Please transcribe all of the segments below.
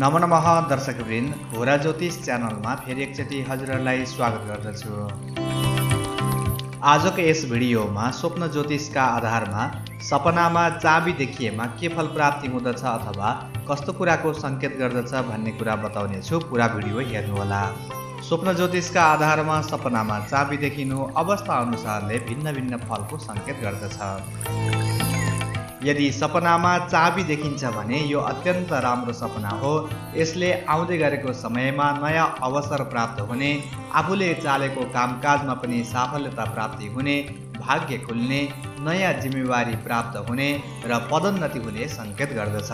नमः दर्शकवृन्द, होरा ज्योतिष च्यानलमा फेरि एकचोटि हजुरहरूलाई स्वागत गर्दछु। आजको यस भिडियोमा स्वप्न ज्योतिषका आधारमा सपनामा चाबी देखिएमा के फल प्राप्ति हुँदछ अथवा कस्तो कुराको संकेत गर्दछ भन्ने कुरा बताउने छु। पूरा भिडियो हेर्नुहोला। स्वप्न ज्योतिषका आधारमा सपनामा चाबी देखिनु अवस्था अनुसारले भिन्न भिन्न फलको संकेत गर्दछ। यदि सपनामा चाबी देखिन्छ भने यो अत्यन्त राम्रो सपना हो। यसले आउँदै गरेको समयमा नयाँ अवसर प्राप्त हुने, आफूले चालेको कामकाजमा पनि सफलता प्राप्ति हुने, भाग्य खुल्ने, नयाँ जिम्मेवारी प्राप्त हुने र पदोन्नति हुने संकेत गर्दछ।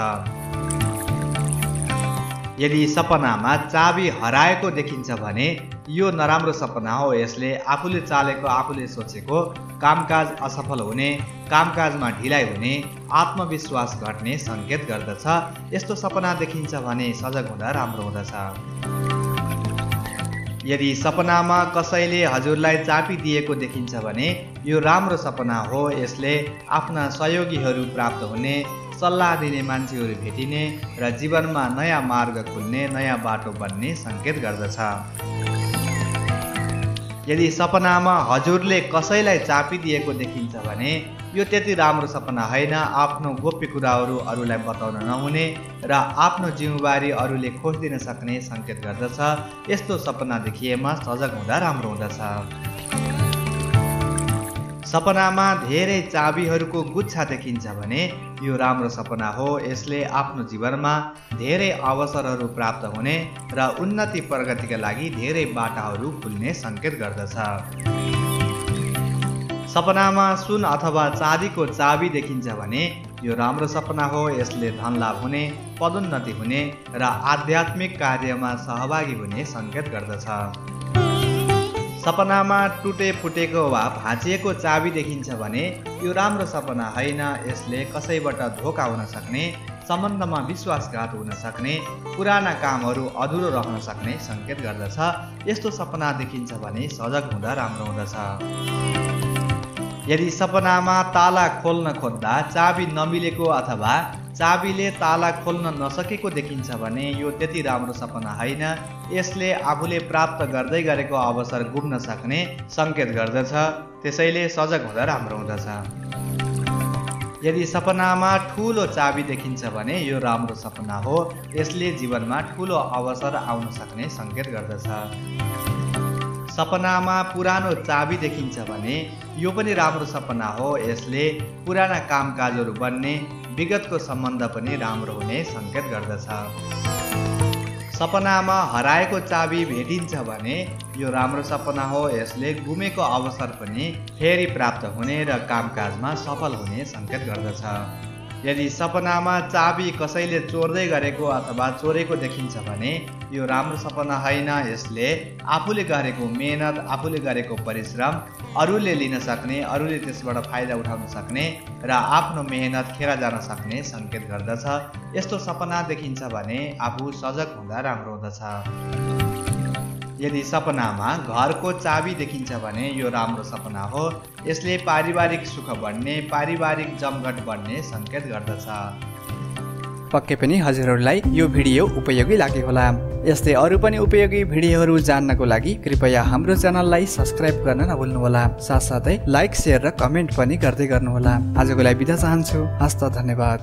यदि सपनामा चाबी हराएको देखिन्छ भने यो नराम्रो सपना हो। यसले आफूले चालेको, आफूले सोचेको कामकाज असफल हुने, कामकाजमा ढिलाइ हुने, आत्मविश्वास घट्ने संकेत गर्दछ। यस्तो सपना देखिन्छ भने सजग हुँदा राम्रो हुँदछ। यदि सपनामा कसैले हजुरलाई चाबी दिएको देखिन्छ भने यो राम्रो सपना हो। यसले आफ्ना सहयोगीहरू प्राप्त हुने, सल्लाह दिने मान्छेहरू भेटिने र जीवनमा नयाँ मार्ग खुल्ने, नयाँ बाटो बन्ने संकेत गर्दछ। यदि सपनामा हजुरले कसैलाई चाबी दिएको देखिन्छ भने यो त्यति राम्रो सपना होइन। आफ्नो गोप्य कुराहरू अरूलाई बताउन नहुने र आफ्नो जिम्मेवारी अरूले खोजिदिन सक्ने संकेत गर्दछ। यस्तो सपना देखिएमा सजग हुँदा राम्रो हुँदछ। सपनामा धेरै चाबीहरूको गुच्छा देखिन्छ भने यो राम्रो सपना हो। यसले आफ्नो जीवनमा धेरै अवसरहरू प्राप्त हुने र उन्नति प्रगतिका लागि धेरै बाटाहरू खुल्ने संकेत गर्दछ। सपनामा सुन अथवा चाँदीको चाबी देखिन्छ भने यो राम्रो सपना हो। यसले धन लाभ हुने, पदोन्नति हुने र आध्यात्मिक कार्यमा सहभागी हुने संकेत गर्दछ। सपनामा टुटे फुटेको वा भाँचिएको चाबी देखिन्छ भने यो राम्रो सपना होइन। यसले कसैबाट धोका हुन सक्ने, सम्बन्धमा विश्वासघात हुन सक्ने, पुराना कामहरू अधुरो रहन सक्ने संकेत गर्दछ। यस्तो सपना देखिन्छ भने सजग हुँदा राम्रो हुँदछ। यदि सपनामा ताला खोल्न खोज्दा चाबी नमिलेको अथवा चाबीले ताला खोल्न नसकेको देखिन्छ भने यो त्यति राम्रो सपना होइन। यसले आफूले प्राप्त गर्दै गरेको अवसर गुम्न सक्ने संकेत गर्दछ। त्यसैले सजग हुँदा राम्रो हुँदछ। यदि सपनामा ठुलो चाबी देखिन्छ भने यो राम्रो सपना हो। यसले जीवनमा ठुलो अवसर आउन सक्ने संकेत गर्दछ। सपनामा पुरानो चाबी देखिन्छ भने यो पनि राम्रो सपना हो। यसले पुराना कामकाजहरू बन्ने, विगतको सम्बन्ध पनि राम्रो हुने संकेत गर्दछ। सपनामा हराएको चाबी भेटिन्छ भने यो राम्रो सपना हो। यसले गुमेको अवसर पनि फेरि प्राप्त हुने र कामकाजमा सफल हुने संकेत गर्दछ। यदि सपनामा चाबी कसैले चोर्दै गरेको अथवा चोरेको देखिन्छ भने यो राम्रो सपना होइन। यसले आफूले गरेको मेहनत, आफूले गरेको परिश्रम अरूले लिन सक्ने, अरूले त्यसबाट फाइदा उठाउन सक्ने र आफ्नो मेहनत खेर जान सक्ने संकेत गर्दछ। यस्तो सपना देखिन्छ भने आफू सजग हुँदा राम्रो हुँदछ। यदि सपनामा घरको चाबी देखिन्छ भने यो राम्रो सपना हो। यसले पारिवारिक सुख बढ्ने, पारिवारिक जमघट बढ्ने संकेत गर्दछ। पक्कै पनि हजुरहरूलाई यो भिडियो उपयोगी लाग्यो होला। यस्तै अरू पनि उपयोगी भिडियोहरू जान्नको लागि कृपया हाम्रो च्यानललाई सब्स्क्राइब गर्न नभुल्नुहोला। साथसाथै लाइक, सेयर र कमेन्ट पनि गर्दै गर्नुहोला। आजको लागि बिदा चाहन्छु। हस्त धन्यवाद।